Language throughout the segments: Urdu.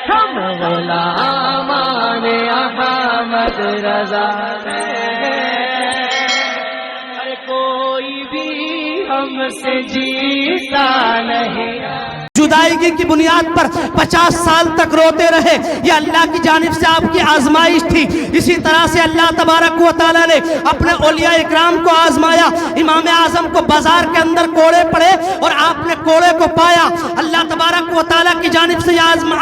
ہم غلامان احمد رضا ہیں، کوئی بھی ہم سے جیتا نہیں۔ جدائیگی کی بنیاد پر 50 سال تک روتے رہے، یہ اللہ کی جانب سے آپ کی آزمائش تھی۔ اسی طرح سے اللہ تبارک و تعالیٰ نے اپنے اولیاء اکرام کو آزمایا۔ امام اعظم کو بازار کے اندر کوڑے پڑے اور آپ نے کوڑے کو پایا۔ اللہ تبارک و تعالیٰ کی جانب سے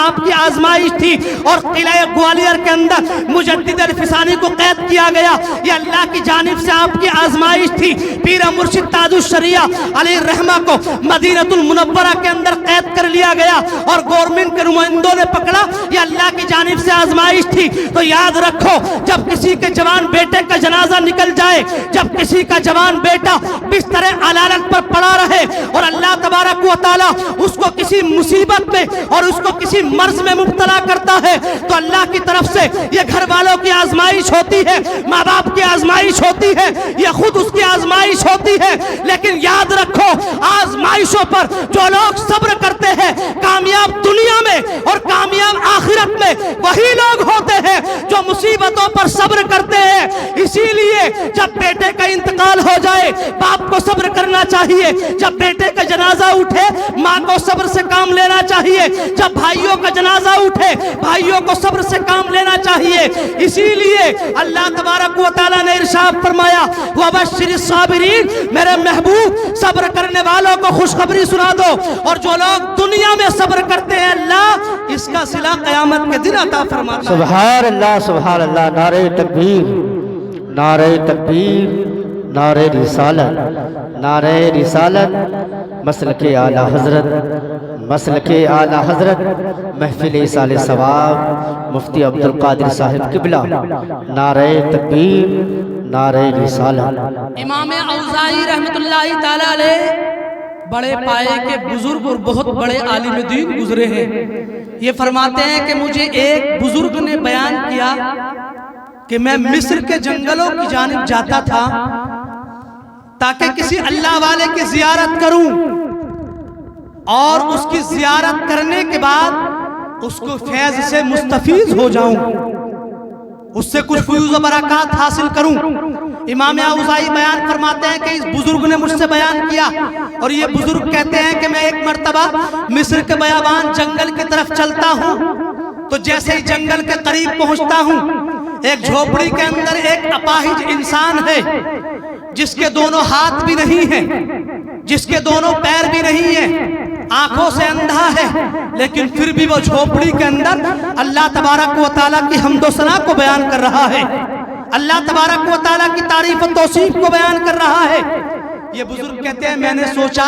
آپ کی آزمائش تھی۔ اور قلعہ گوالیار کے اندر مجدد الفسانی کو قید کیا گیا، یہ اللہ کی جانب سے آپ کی آزمائش تھی۔ پیر مرشد تاج الشریعہ علیہ الرحمہ کو مدینہ المنورہ کے اندر قید کر لیا گیا اور گورنمنٹ کے نمائندوں نے پکڑا، یہ اللہ کی جانب سے آزمائش تھی۔ تو یاد رکھو، جب کسی کے جوان بیٹے کا جنازہ نکل جائے، جب کسی کا جوان بیٹا بستر علالت پر پڑا رہے اور اللہ تبارک و تعالیٰ اس کو کسی مصیبت میں اور اس کو کسی مرض میں مبتلا کرتا ہے، تو اللہ کی طرف سے یہ گھر والوں کی آزمائش ہوتی ہے، ماں باپ کی آزمائش ہوتی ہے، یہ خود اس کی آزمائش ہوتی ہے۔ لیکن یاد رکھو، آزمائشوں پر جو لوگ صبر کرتے ہیں، کامیاب دنیا میں اور کامیاب آخرت میں وہی لوگ ہوتے ہیں جو مصیبتوں پر صبر کرتے ہیں۔ اسی لیے جب بیٹے کا انتقال ہو جائے، باپ کو صبر کرنا چاہیے۔ جب بیٹے کا جنازہ اٹھے، ماں کو صبر سے کام لینا چاہیے۔ جب بھائیوں کا جنازہ اٹھے، بھائیوں کو صبر سے کام لینا چاہیے۔ اسی لیے اللہ تبارک و تعالیٰ نے ارشاد فرمایا، وَبَشِّرِ الصَّابِرِينَ، میرے محبوب صبر کرنے والوں کو خوشخبری سنا دو، اور جو لوگ دنیا میں صبر کرتے ہیں اللہ اس کا صلہ قیامت کے دن عطا فرماتا ہے۔ سبحان اللہ، سبحان اللہ، نعرہ تکبیر، نعرہ تکبیر، نعرہ رسالت، نعرہ رسالت، مسلک اعلیٰ حضرت، مسلک اعلیٰ حضرت محفل ایصال ثواب مفتی عبدالقادر صاحب قبلہ، نعرہ تکبیر، نعرہ رسالت۔ امام اوزاعی رحمت اللہ تعالیٰ علیہ بڑے پائے کے بزرگ اور بہت بڑے عالم دین گزرے ہیں۔ یہ فرماتے ہیں کہ مجھے ایک بزرگ نے بیان کیا کہ میں مصر کے جنگلوں کی جانب جاتا تھا تاکہ کسی اللہ والے کی زیارت کروں، اور اس کی زیارت کرنے کے بعد اس کو فیض سے مستفیض ہو جاؤں، اس سے کچھ فیوز و برکات حاصل کروں۔ امام اوزاعی بیان فرماتے ہیں کہ اس بزرگ نے مجھ سے بیان کیا، اور یہ بزرگ کہتے ہیں کہ میں ایک مرتبہ مصر کے بیابان جنگل کی طرف چلتا ہوں، تو جیسے ہی جنگل کے قریب پہنچتا ہوں، ایک جھوپڑی کے اندر ایک اپاہج انسان ہے، جس کے دونوں ہاتھ بھی نہیں ہیں، جس کے دونوں پیر بھی نہیں ہیں، آنکھوں سے اندھا ہے، لیکن پھر بھی وہ جھوپڑی کے اندر اللہ تبارک و تعالیٰ کی حمد و ثنا کو بیان کر رہا ہے، اللہ تبارک و تعالیٰ کی تعریف و توصیف کو بیان کر رہا ہے۔ یہ بزرگ کہتے ہیں میں نے سوچا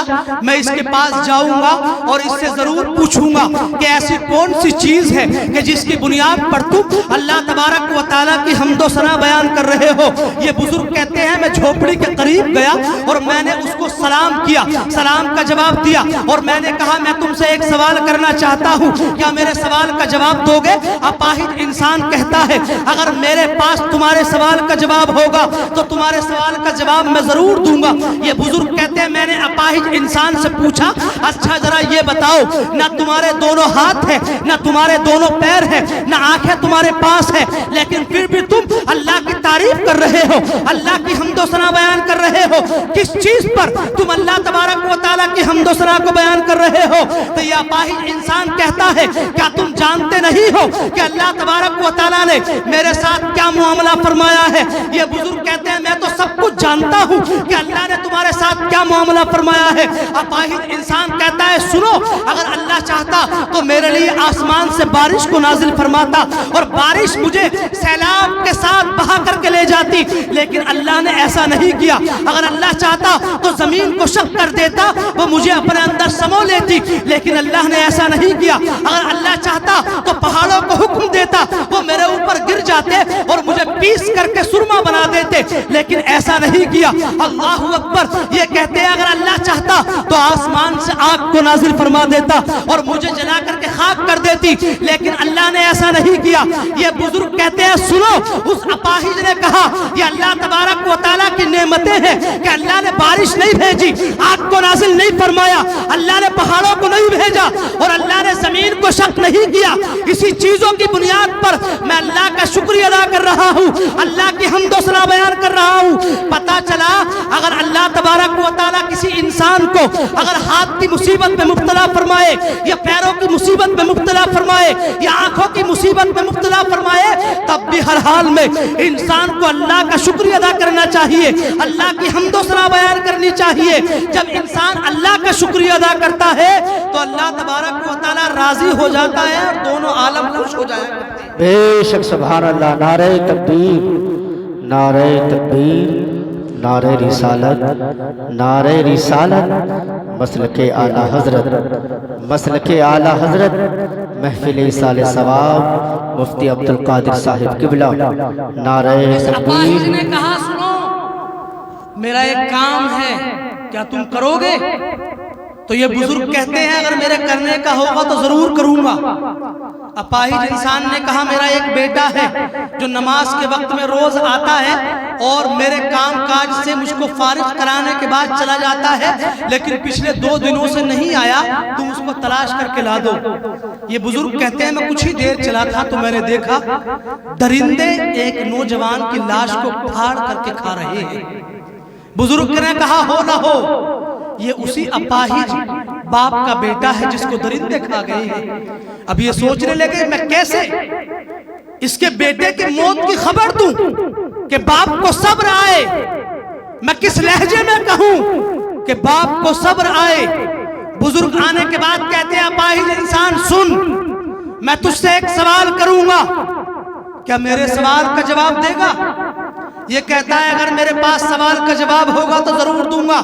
میں اس کے پاس جاؤں گا اور اس سے ضرور پوچھوں گا کہ ایسی کون سی چیز ہے کہ جس کی بنیاد پر تم اللہ تبارک و تعالیٰ کی حمد و ثنا بیان کر رہے ہو۔ یہ بزرگ کہتے ہیں میں جھوپڑی کے قریب گیا اور میں نے اس کو سلام کیا، سلام کا جواب دیا، اور میں نے کہا میں تم سے ایک سوال کرنا چاہتا ہوں، کیا میرے سوال کا جواب دو گے؟ اپاہج انسان کہتا ہے اگر میرے پاس تمہارے سوال کا جواب ہوگا تو تمہارے سوال کا جواب میں ضرور دوں گا۔ یہ بزرگ کہتے ہیں میں نے اپاہج انسان سے پوچھا اچھا ذرا یہ بتاؤ، نہ تمہارے دونوں ہاتھ ہیں، نہ تمہارے دونوں پیر ہیں، نہ آنکھیں تمہارے پاس ہیں، لیکن پھر بھی تم اللہ کی تعریف کر رہے ہو، اللہ کی حمد و ثنا بیان کر رہے ہو، کس چیز پر تم اللہ تبارک و تعالیٰ کی حمد و ثنا کو بیان کر رہے ہو؟ تو یہ اپاہج انسان کہتا ہے کیا تم جانتے نہیں ہو کہ اللہ تبارک و تعالیٰ نے میرے ساتھ کیا معاملہ فرمایا ہے؟ یہ بزرگ کہتے ہیں میں تو سب کچھ جانتا ہوں کہ اللہ نے تمہارے ساتھ کیا معاملہ فرمایا ہے۔ اپاہج انسان کہتا ہے سنو، اگر اللہ چاہتا تو میرے لیے آسمان سے بارش کو نازل فرماتا اور بارش مجھے سیلاب کے ساتھ بہا کر کے لے جاتی، لیکن اللہ نے ایسا نہیں کیا۔ اگر اللہ چاہتا تو زمین کو شق کر دیتا، وہ مجھے اپنے اندر سمو لیتی، لیکن اللہ نے ایسا نہیں کیا۔ اگر اللہ چاہتا تو پہاڑوں کو حکم دیتا، وہ میرے اوپر گر جاتے اور مجھے پیس کر کے سرما بنا دیتے، لیکن ایسا نہیں کیا۔ اللہ اکبر، یہ کہتے ہیں اگر اللہ چاہتا تو آسمان سے آگ کو نازل فرما دیتا اور مجھے جلا کر کے خاک کر دیتی، لیکن اللہ نے ایسا ایسا نہیں کیا. یہ بزرگ کہتے ہیں سنو, اس اپاہج نے کہا یہ اللہ تبارک و تعالیٰ کی نعمتیں ہیں کہ اللہ نے بارش نہیں بھیجی, آگ کو نازل نہیں فرمایا, اللہ نے پہاڑوں کو نہیں بھیجا, اور اللہ نے زمین کو شق نہیں کیا. اسی چیزوں کی بنیاد پر میں اللہ کا شکریہ ادا کر رہا ہوں, اللہ کی حمد و ثنا بیان کر رہا ہوں. پتہ چلا اگر اللہ تبارک و تعالیٰ کسی انسان کو اگر ہاتھ کی مصیبت میں مبتلا فرمائے, یا پیروں کی مصیبت میں مبتلا فرمائے, یا آنکھوں کی مصیبت میں مبتلا فرمائے, تب بھی ہر حال میں انسان کو اللہ کا شکریہ ادا کرنا چاہیے, اللہ کی حمد و ثنا بیان کرنی چاہیے. جب انسان اللہ کا شکریہ ادا کرتا ہے تو اللہ تبارک و تعالیٰ راضی ہو جاتا ہے اور دونوں عالم خوش ہو جایا کرتے ہیں. بے شک سبحان اللہ. نعرہ تکبیر, نعرہ تکبیر, نعرہ رسالت, نعرہ رسالت. مسلک اعلی حضرت, مسلک اعلی حضرت محفل ایصال ثواب مفتی عبدالقادر صاحب قبلہ. نعرہ اپاہج تکبیر. نے کہا سنو میرا ایک کام ہے, کیا تم کرو گے؟ تو یہ بزرگ کہتے ہیں اگر میرے کرنے کا ہوگا تو ضرور کروں گا. اپاہج انسان نے کہا میرا ایک بیٹا ہے جو نماز کے وقت میں روز آتا ہے اور میرے کام کاج سے مجھ کو فارغ کرانے کے بعد چلا جاتا ہے, لیکن پچھلے 2 دنوں سے نہیں آیا, تم اس کو تلاش کر کے لا دو. یہ بزرگ کہتے ہیں میں کچھ ہی دیر چلا تھا تو میں نے دیکھا درندے ایک نوجوان کی لاش کو پھاڑ کر کے کھا رہے ہیں. بزرگ نے کہا ہو نہ ہو یہ اسی اپاہج باپ کا بیٹا ہے جس کو درندے کھا گئے ہیں. اب یہ سوچنے لگے میں کیسے اس کے بیٹے کی موت کی خبر دوں کہ باپ کو صبر آئے, میں کس لہجے میں کہوں کہ باپ کو صبر آئے. بزرگ آنے کے بعد کہتے ہیں اپاہج انسان سن, میں تجھ سے ایک سوال کروں گا, کیا میرے سوال کا جواب دے گا؟ یہ کہتا ہے اگر میرے پاس سوال کا جواب ہوگا تو ضرور دوں گا.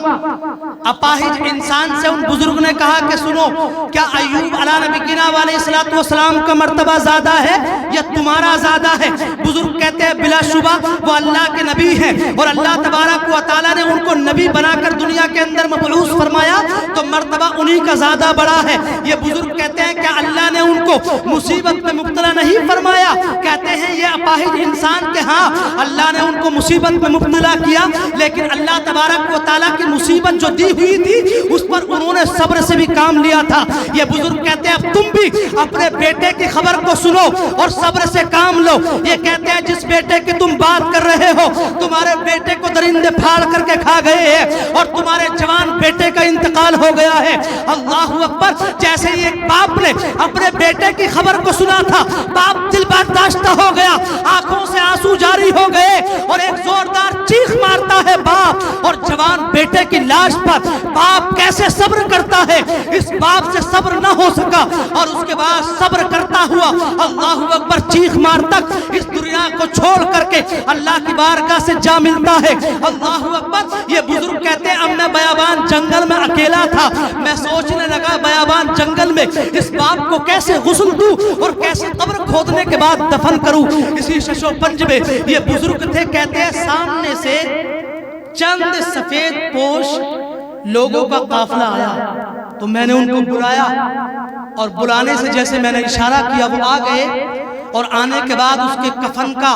اپاہج انسان سے ان بزرگ نے کہا کہ سنو کیا ایوب علیہ نبینا علیہ السلام کا مرتبہ زیادہ ہے یا تمہارا زیادہ ہے؟ بزرگ کہتے ہیں بلا شبہ وہ اللہ کے نبی ہیں, اور اللہ تبارک و تعالیٰ نے ان کو نبی بنا کر دنیا کے اندر مبعوث فرمایا تو مرتبہ انہی کا زیادہ بڑا ہے. یہ بزرگ کہتے ہیں کہ اللہ نے ان کو مصیبت میں مبتلا نہیں فرمایا. کہتے ہیں یہ اپاہج انسان کے ہاں اللہ نے ان کو مصیبت میں مبتلا کیا, لیکن اللہ تبارک و تعالیٰ کی مصیبت جو دی ہوئی تھی اس پر انہوں نے صبر سے بھی کام لیا تھا. یہ بزرگ کہتے ہیں اب تم بھی اپنے بیٹے کی خبر کو سنو اور صبر سے کام لو. یہ کہتے ہیں جس بیٹے کی تم بات کر رہے ہو تمہارے بیٹے کو درندے پھاڑ کر کے کھا گئے ہیں اور تمہارے جوان بیٹے کا انتقال ہو گیا ہے. اللہ اکبر. جیسے ہی ایک باپ نے اپنے بیٹے کی خبر کو سنا تھا, باپ دل برداشتہ ہو گیا, آنکھوں سے آنسو جاری ہو گئے اور ایک زوردار چیخ مارتا ہے باپ, اور جوان بیٹے کی لاش پر باپ کیسے صبر کرتا ہے, اس باپ سے صبر نہ ہو سکا اور اس کے بعد صبر کرتا ہوا اللہ اکبر چیخ مار تک اس دنیا کو چھوڑ کر کے اللہ کی بارگاہ سے جا ملتا ہے. اللہ اکبر. یہ بزرگ کہتے ہیں اب میں بیابان جنگل میں اکیلا تھا, میں سوچنے لگا بیابان جنگل میں اس باپ کو کیسے غسل دوں اور کیسے قبر کھودنے کے بعد دفن کروں. اسی شش و پنج میں یہ بزرگ تھے. کہتے ہیں سامنے سے چند سفید پوش لوگوں کا قافلہ آیا تو میں نے ان کو بلایا, اور بلانے سے جیسے میں نے اشارہ کیا وہ آ گئے, اور آنے کے بعد اس کے کفن کا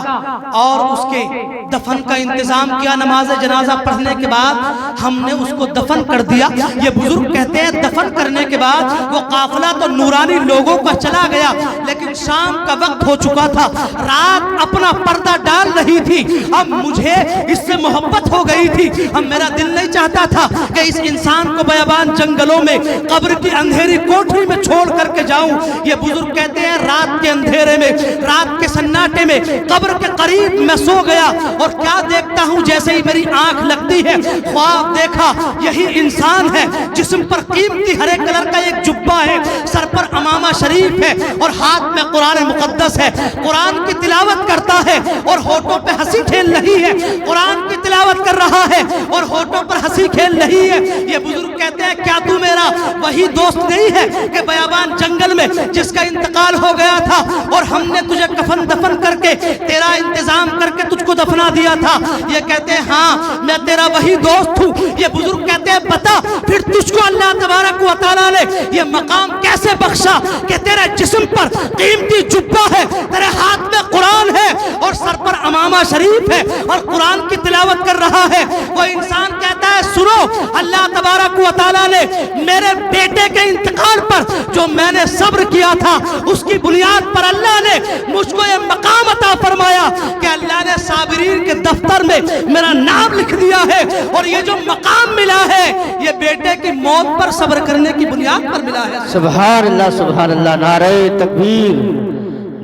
اور اس کے دفن کا انتظام کیا. نماز جنازہ پڑھنے کے بعد ہم نے اس کو دفن کر دیا. یہ بزرگ کہتے ہیں دفن کرنے کے بعد وہ قافلہ تو نورانی لوگوں کا چلا گیا, لیکن شام کا وقت ہو چکا تھا, رات اپنا پردہ ڈال رہی تھی. اب مجھے اس سے محبت ہو گئی تھی, اب میرا دل نہیں چاہتا تھا کہ اس انسان کو بیابان جنگلوں میں قبر کی اندھیری کوٹری میں چھوڑ کر کے جاؤں. یہ بزرگ کہتے ہیں رات کے اندھیرے میں, رات کے سناٹے میں قبر کے قریب میں سو گیا, اور کیا دیکھتا ہوں جیسے ہی میری آنکھ لگتی ہے خواب دیکھا یہی انسان ہے, جسم پر قیمتی ہرے کلر کا ایک جبہ ہے, سر پر امامہ شریف ہے اور ہاتھ میں قرآن مقدس ہے, قرآن کی تلاوت کرتا ہے اور ہونٹوں پہ ہنسی کھیل رہی ہے, قرآن کی تلاوت کر رہا ہے اور ہونٹوں پر ہنسی کھیل رہی ہے. یہ بزرگ کہتے ہیں کیا تو میرا وہی دوست نہیں ہے کہ بیابان جنگل میں جس کا انتقال ہو گیا تھا اور ہم نے تجھے کفن دفن کر کے تیرا انتظام کر کے تجھ کو دفنا دیا تھا۔ یہ کہتے ہیں ہاں میں تیرا وہی دوست ہوں۔ یہ بزرگ کہتے ہیں بتا پھر تجھ کو اللہ تبارک و تعالیٰ نے یہ مقام کیسے بخشا کہ تیرے جسم پر قیمتی جبہ ہے، تیرے ہاتھ میں قرآن ہے اور سر پر امامہ شریف ہے اور قرآن کی تلاوت کر رہا ہے۔ وہ انسان کہتا ہے سنو، اللہ تبارک و تعالیٰ نے میرے بیٹے کے انتقال پر جو میں نے صبر کیا تھا اس کی بنیاد پر اللہ نے مجھ کو یہ مقام عطا فرمایا کہ اللہ نے صابرین کے دفتر میں میرا نام لکھ دیا ہے، اور یہ جو مقام ملا ہے یہ بیٹے کی موت پر صبر کرنے کی بنیاد پر ملا ہے۔ سبحان اللہ سبحان اللہ، نعرہ تکبیر،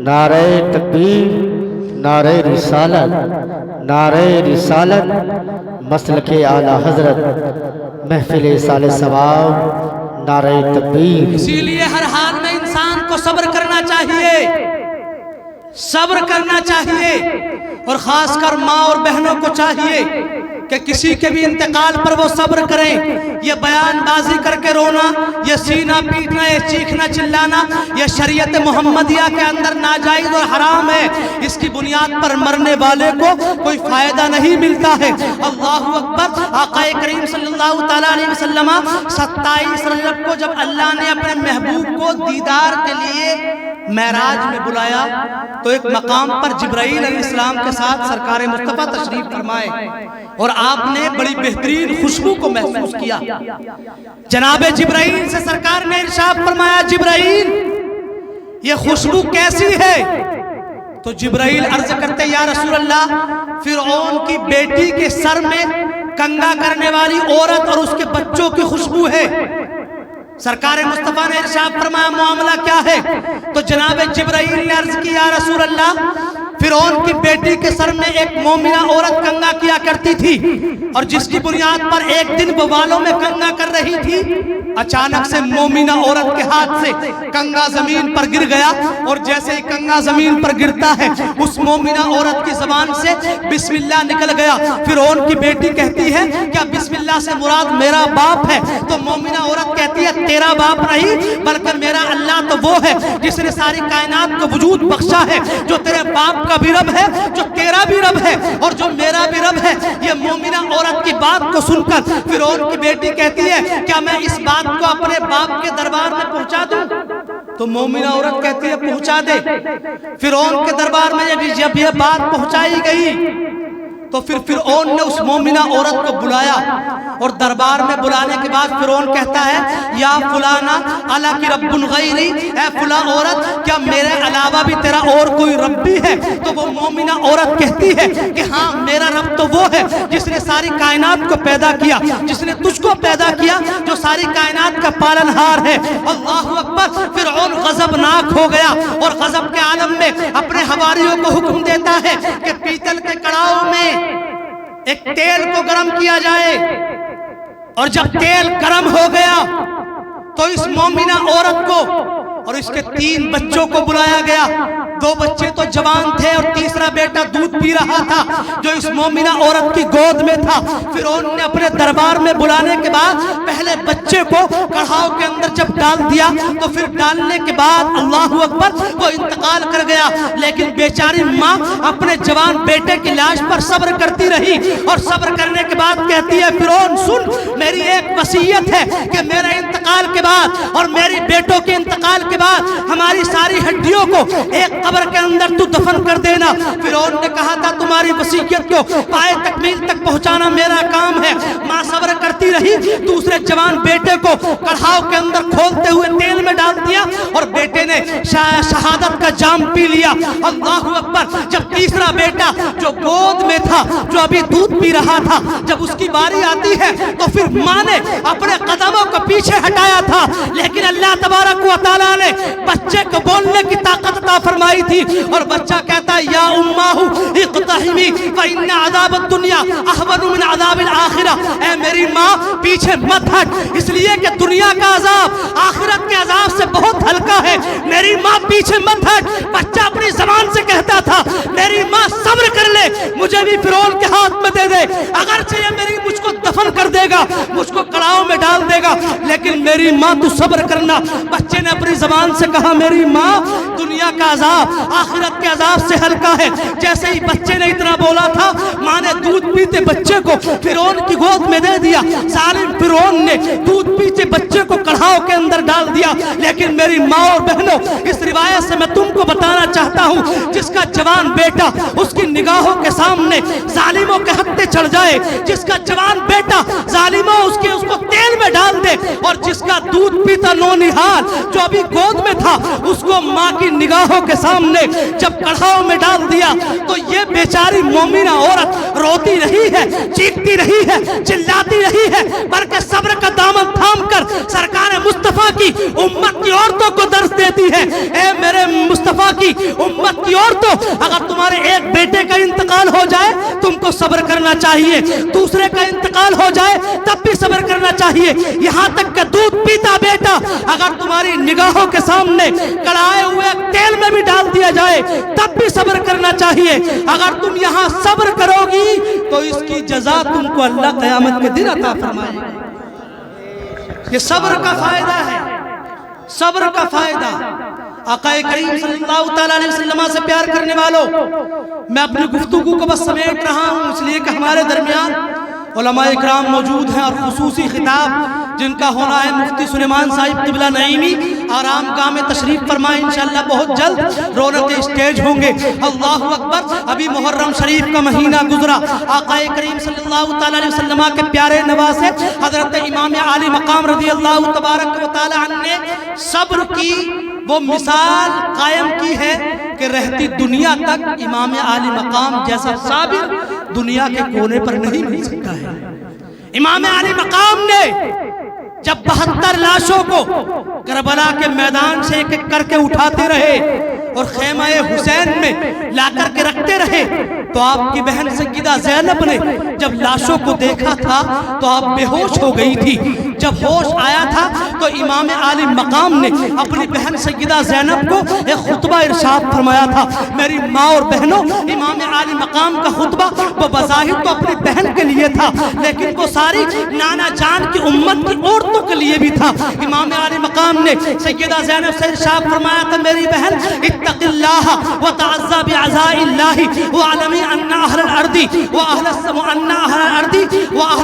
نعرہ تکبیر، نعرہ رسالت، نعرہ رسالت، مسلک اعلیٰ حضرت، محفل سال ثواب، نعرہ تکبیر۔ اسی لیے ہر حال میں انسان کو صبر کرنا چاہیے، صبر کرنا چاہیے، اور خاص کر ماں اور بہنوں کو چاہیے کہ کسی کے بھی انتقال پر وہ صبر کریں۔ یہ بیان بازی کر کے رونا، یہ سینہ پیٹنا، یہ چیخنا چلانا، یہ شریعت محمدیہ کے اندر ناجائز اور حرام ہے۔ اس کی بنیاد پر مرنے والے کو کوئی فائدہ نہیں ملتا ہے۔ اللہ اکبر۔ آقا کریم صلی اللہ تعالیٰ علیہ وسلم 27 رجب کو جب اللہ نے اپنے محبوب کو دیدار کے لیے معراج میں بلایا تو ایک مقام پر جبرائیل علیہ السلام کے ساتھ سرکار مصطفیٰ تشریف فرمائے اور آپ نے بڑی بہترین خوشبو کو محسوس کیا۔ جناب جبرائیل سے سرکار نے ارشاد فرمایا جبرائیل یہ خوشبو کیسی ہے؟ تو جبرائیل عرض کرتے یا رسول اللہ فرعون کی بیٹی کے سر میں کنگا کرنے والی عورت اور اس کے بچوں کی خوشبو ہے۔ سرکار مصطفیٰ نے ارشاد فرمایا معاملہ کیا ہے؟ تو جناب جبرائیل نے عرض کی یا رسول اللہ فرعون کی بیٹی کے سر میں ایک مومنہ عورت کنگا کیا کرتی تھی، اور جس کی بنیاد پر ایک دن وہ بالوں میں کنگا کر رہی تھی، اچانک سے مومنہ عورت کے ہاتھ سے کنگا زمین پر گر گیا، اور جیسے ہی کنگا زمین پر گرتا ہے اس مومنہ عورت کی زبان سے بسم اللہ نکل گیا۔ فرعون کی بیٹی کہتی ہے کیا بسم اللہ سے مراد میرا باپ ہے؟ تو مومنہ عورت کہتی ہے تیرا باپ نہیں بلکہ میرا اللہ تو وہ ہے جس نے ساری کائنات کو وجود بخشا ہے، جو تیرے باپ کا بھی رب ہے، جو تیرا بھی رب ہے، اور جو میرا بھی رب ہے۔ یہ مومنہ عورت کی بات کو سن کر فرعون کی بیٹی کہتی ہے کیا میں اس بات کو اپنے باپ کے دربار میں پہنچا دوں؟ تو مومنہ عورت کہتی ہے پہنچا دے۔ فرعون کے دربار میں جب یہ بات پہنچائی گئی تو پھر فرعون نے اس مومنہ عورت کو بلایا، اور دربار میں بلانے کے بعد فرعون کہتا ہے یا فلانا الا کی رب غیری، اے فلاں عورت کیا میرے علاوہ بھی تیرا اور کوئی رب بھی ہے؟ تو وہ مومنہ عورت کہتی ہے کہ ہاں میرا رب تو وہ ہے جس نے ساری کائنات کو پیدا کیا، جس نے تجھ کو پیدا کیا، جو ساری کائنات کا پالنہار ہے۔ اللہ اکبر۔ فرعون غضبناک ہو گیا اور غضب کے عالم میں اپنے حواریوں کو حکم دیتا ہے کہ پیتل کے کڑاؤ میں ایک تیل کو گرم کیا جائے، اور جب تیل گرم ہو گیا تو اس مومنہ عورت کو اور اس کے 3 بچوں کو بلایا گیا۔ 2 بچے تو جوان تھے اور تیسرا بیٹا دودھ پی رہا تھا جو اس مومنہ عورت کی گود میں تھا۔ فرعون نے اپنے دربار میں بلانے کے بعد پہلے بچے کو کڑھاؤ کے اندر جب ڈال دیا تو پھر ڈالنے کے بعد اللہ اکبر وہ انتقال کر گیا، لیکن بیچاری ماں اپنے جوان بیٹے کی لاش پر صبر کرتی رہی، اور صبر کرنے کے بعد کہتی ہے فرعون سن میری ایک وصیت ہے کہ میرے انتقال کے بعد اور میری بیٹوں کے انتقال کے بعد ہماری ساری ہڈیوں کو ایک قبر کے اندر تو دفن کر دینا۔ فرعون نے کہا تھا تمہاری وصیت کو پائے تکمیل تک پہنچانا میرا کام ہے۔ ماں صبر کرتی رہی، دوسرے جوان بیٹے کو کڑھاؤ کے اندر کھولتے ہوئے تیل میں ڈال دیا اور بیٹے نے شہادت کا جام پی لیا۔ اللہ اکبر۔ جب تیسرا بیٹا جو گود میں تھا، جو ابھی دودھ پی رہا تھا، جب اس کی باری آتی ہے تو پھر ماں نے اپنے قدموں کو پیچھے ہٹایا تھا، لیکن اللہ تبارک و تعالیٰ نے بچے کو بولنے کی طاقت عطا فرمائی تھی، اور بچہ کہتا ہے یا اماہ اقتحمی فإن عذاب الدنیا احون من عذاب الآخرہ، اے میری ماں پیچھے مت ہٹ، اس لیے کہ دنیا کا عذاب آخرت کے عذاب سے بہت ہلکا ہے، میری ماں پیچھے مت ہٹ۔ بچہ اپنی زبان سے کہتا تھا میری ماں صبر کر لے لے مجھے بھی فرعون کے ہاتھ میں دے دے، اگرچہ یہ مجھ کو دفن کر دے گا، مجھ کو کڑاؤں میں ڈال دے گا، لیکن میری ماں تو صبر کرنا۔ بچے نے اپنی زبان سے کہا میری ماں دنیا کا عذاب آخرت کے عذاب سے ہلکا ہے۔ جیسے ہی بچے نے اتنا بولا تھا، ماں نے دودھ پیتے بچے کو فرعون کی گود میں دے دیا۔ ظالم فرعون نے دودھ پیتے بچے کو کڑھاؤ کے اندر ڈال دیا۔ لیکن میری ماں اور بہنوں، اس روایت سے میں تم کو بتانا چاہتا ہوں، جس کا جوان بیٹا اس کی نگاہوں کے سامنے ظالموں کے ہتھے چڑھ جائے، جس کا جوان بیٹا ظالموں اس کو تیل میں ڈال دے، اور جس کا دودھ پیتا نونہال جو ابھی گود میں تھا اس کو ماں کی نگاہوں کے سامنے جب کڑھاؤ میں ڈال دیا، تو یہ بیچاری مومنہ عورت روتی رہی ہے، چیختی رہی ہے، چلاتی رہی ہے، بلکہ صبر کا دامن تھام کر سرکار مصطفیٰ کی امت کی عورتوں کو درس دیتی ہے۔ اے میرے مصطفیٰ کی امت کی عورتوں، اگر تمہارے ایک بیٹے کا انتقال ہو جائے تم کو صبر کرنا چاہیے، دوسرے کا انتقال ہو جائے تب بھی صبر کرنا چاہیے، یہاں تک کہ دودھ پیتا بیٹا اگر تمہاری نگاہوں کے سامنے کڑھائے ہوئے تیل میں بھی ڈال دیا جائے تب بھی صبر کرنا چاہیے۔ اگر تم یہاں صبر کرو گی تو اس کی جزا تم کو اللہ قیامت کے دن عطا فرمائے گا۔ یہ صبر کا فائدہ ہے، صبر کا فائدہ۔ آقا کریم صلی اللہ تعالیٰ علیہ وسلم سے پیار کرنے والوں، میں اپنی گفتگو کو بس سمیٹ رہا ہوں، اس لیے کہ ہمارے درمیان علماء اکرام موجود ہیں، اور خصوصی خطاب جن کا ہونا ہے مفتی سلیمان صاحب قبلہ نعیمی آرام گاہ میں تشریف فرمائیں انشاءاللہ بہت جلد رونق اسٹیج ہوں گے۔ اللہ اکبر۔ ابھی محرم شریف کا مہینہ گزرا، آقا کریم صلی اللہ تعالیٰ علیہ وسلم کے پیارے نواسے حضرت امام عالی مقام رضی اللہ تبارک و تعالی عنہ نے صبر کی وہ مثال قائم کی ہے کہ رہتی دنیا تک امام عالی مقام جیسا صابر دنیا کے کونے پر نہیں مل سکتا ہے۔ امام عالی مقام نے جب 72 لاشوں کو کربلا کے میدان سے ایک ایک کر کے اٹھاتے رہے اور خیمہ حسین میں لا کر کے رکھتے رہے، تو آپ کی بہن سیدہ زینب نے جب لاشوں کو دیکھا تھا تو آپ بے ہوش ہو گئی تھی۔ جب ہوش آیا تھا تو امام عالی مقام نے اپنی بہن سیدہ زینب کو ایک خطبہ ارشاد فرمایا تھا۔ میری ماں اور بہنوں، امام عالی مقام کا خطبہ وہ بظاہر تو اپنی بہن کے لیے تھا، لیکن وہ ساری نانا جان کی امت کی عورتوں کے لیے بھی تھا۔ امام عالی مقام نے سیدہ زینب سے ارشاد فرمایا تھا میری بہن اتق اللہ وتعزى بعزاء اللہ وعلمی ان اہل الارض واہل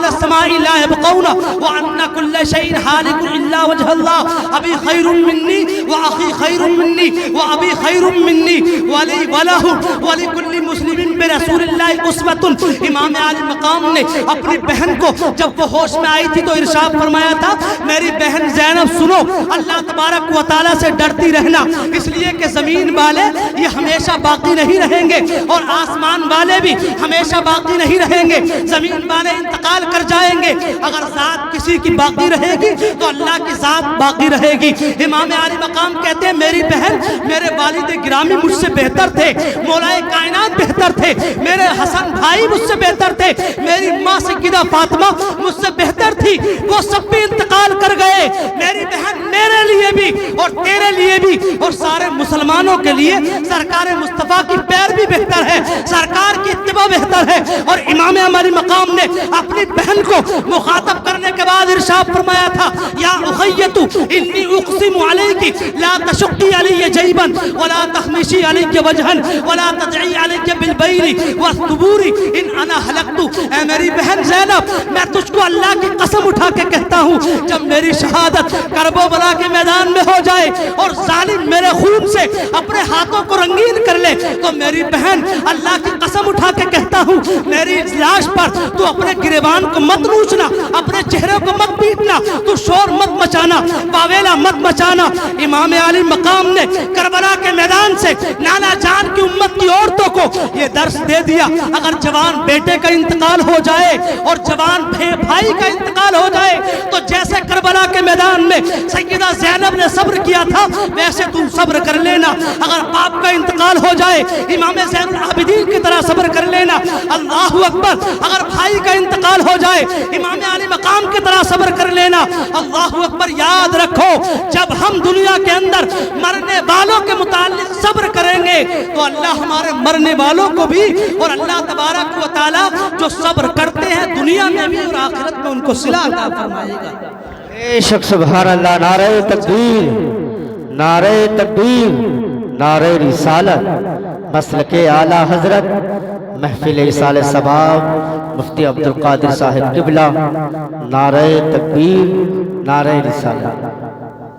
السماء لا يبقون وان كل شيء هالك الا وجه الله ابي خير مني واخي خير مني وابي خير مني ولي وله ولكل مسلم برسول الله اسوة۔ امام عالی مقام نے اپنی بہن کو جب وہ ہوش میں آئی تھی تو ارشاد فرمایا تھا میری بہن زینب سنو، اللہ تبارک و تعالیٰ سے ڈرتی رہنا، اس لیے کہ زمین والے یہ ہمیشہ باقی نہیں رہیں گے اور آسمان والے بھی ہمیشہ باقی نہیں رہیں گے، زمین والے انتقال کر جائیں گے، اگر ذات کسی کی باقی رہے گی تو اللہ کی ذات باقی رہے گی۔ امام عالی مقام کہتے ہیں میری بہن میرے والد گرامی مجھ سے بہتر تھے، مولا کائنات بہتر تھے، میرے حسن بھائی مجھ سے بہتر تھے، میری ماں سیدہ فاطمہ مجھ سے بہتر تھی، وہ سب بھی انتقال کر گئے۔ میری بہن میرے لیے بھی اور تیرے لیے بھی اور سارے مسلمانوں کے لیے سرکار مصطفیٰ کی پیر بھی بہتر ہے، سرکار کی اتباع بہتر ہے۔ اور امام عالی مقام نے اپنی بہن کو مخاطب کرنے کے بعد ارشاد فرمایا تھا یا اخیت انی اقسم علیک لا تشقی علی جیبا ولا تخمشی علیک وجہا ولا تدعی علیک بالبیل والثبور ان انا حلقت۔ اے میری بہن زینب، میں تجھ کو اللہ کی قسم اٹھا کے کہتا ہوں جب میری شہادت کرب و بلا کے میدان میں ہو جائے اور ظالم میرے خون سے اپنے ہاتھوں کو رنگین کر لے تو میری بہن اللہ کی قسم اٹھا کے کہتا ہوں میری لاش پر تو اپنے گریبان کو مت نوچنا، اپنے چہرے کو مت پیٹنا، تو شور مت مچانا، واویلا مت مچانا۔ امام عالی مقام نے کربلا کے میدان سے نانا جان کی امت کی عورتوں کو یہ درس دے دیا اگر جوان بیٹے کا انتقال ہو جائے اور جوان بھائی کا انتقال ہو جائے تو جیسے کربلا کے میدان میں سیدہ زینب نے صبر کیا تھا ویسے تم صبر کر لینا۔ اگر باپ کا انتقال ہو جائے امام زین العابدین کی طرح صبر کر لینا۔ اللہ اکبر۔ اگر بھائی کا انتقال ہو جائے امام عالی مقام کی طرح صبر کر لینا۔ اللہ اکبر۔ یاد رکھو جب ہم دنیا کے اندر مرنے والوں کے متعلق صبر کریں گے گے تو اللہ ہمارے مرنے والوں کو بھی اور اللہ تبارک و تعالی جو صبر کرتے ہیں دنیا میں بھی اور آخرت میں ان کو صلہ عطا فرمائے گا۔ بے شک سبحان اللہ، نعرہ تکبیر، نعرہ تکبیر، نعرہ رسالت، مسلک اعلیٰ حضرت محفل ایصال ثواب مفتی عبدالقادر صاحب قبلہ، نعرہ تکبیر، نعرہ رسالت۔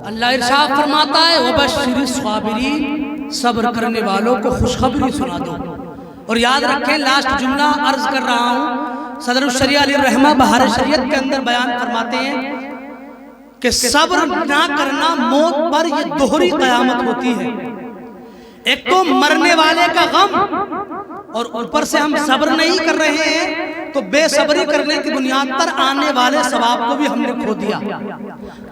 اللہ ارشاد فرماتا ہے وبشر الصابرین، صبر کرنے والوں کو خوشخبری سنا دو۔ اور یاد رکھیں لاسٹ جملہ عرض کر رہا ہوں، صدر الشریعہ علی الرحمہ بہار شریعت کے اندر بیان فرماتے ہیں کہ صبر نہ کرنا موت پر یہ دوہری قیامت ہوتی ہے۔ ایک تو مرنے والے کا غم اور اوپر سے ہم صبر نہیں کر رہے ہیں تو بے صبری کرنے کی بنیاد پر آنے والے ثواب کو بھی ہم نے کھو دیا۔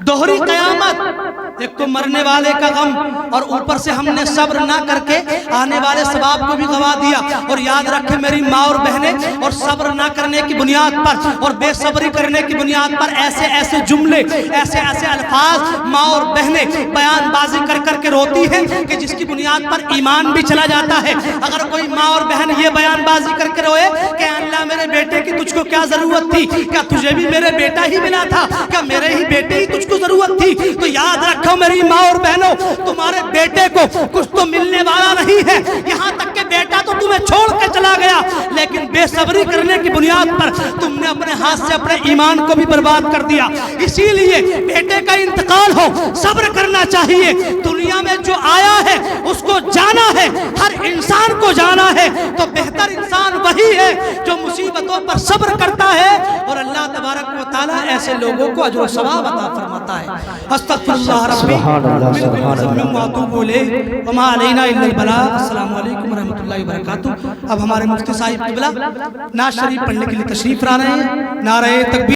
دوہری قیامت، ایک تو مرنے والے کا غم اور اوپر سے ہم نے صبر نہ کر کے آنے والے ثواب کو بھی گوا دیا۔ اور یاد رکھیں میری ماں اور بہنیں، اور صبر نہ کرنے کی بنیاد پر اور بے صبری کرنے کی بنیاد پر ایسے ایسے جملے، ایسے ایسے الفاظ ماں اور بہنیں بیان بازی کر کر کے روتی ہیں کہ جس کی بنیاد پر ایمان بھی چلا جاتا ہے۔ اگر کوئی ماں اور بہن یہ بیان بازی کر کے روئے کہ اللہ میرے بیٹے کی تجھ کو کیا ضرورت تھی، کیا تجھے بھی میرے بیٹا ہی ملا تھا، کیا میرے ہی بیٹے ہی تجھ کو ضرورت تھی، تو یاد رکھو میری ماں اور بہنوں تمہارے بیٹے کو کچھ تو ملنے والا نہیں ہے، یہاں تک کہ بیٹا تو تمہیں چھوڑ کے چلا گیا، لیکن بے صبری کرنے کی بنیاد پر تم نے اپنے ہاتھ سے اپنے ایمان کو بھی برباد کر دیا۔ اسی لیے بیٹے کا انتقال ہو صبر کرنا چاہیے۔ دنیا میں جو آیا ہے اس کو جانا ہے، ہر انسان کو جانا ہے، تو بہتر انسان وہی ہے جو مصیبتوں پر صبر کرتا ہے، اور اللہ تبارک و تعالیٰ ایسے لوگوں کو اجر و ثواب عطا فرماتا ہے۔ استغفر اللہ ربی من ذنب واتوب الیہ وما علینا الا البلاغ۔ السلام علیکم ورحمۃ اللہ وبرکاتہ۔ اب ہمارے مفتی صاحب قبلہ نعت شریف پڑھنے کے لیے تشریف لا رہے ہیں۔ نعرہ تکبیر۔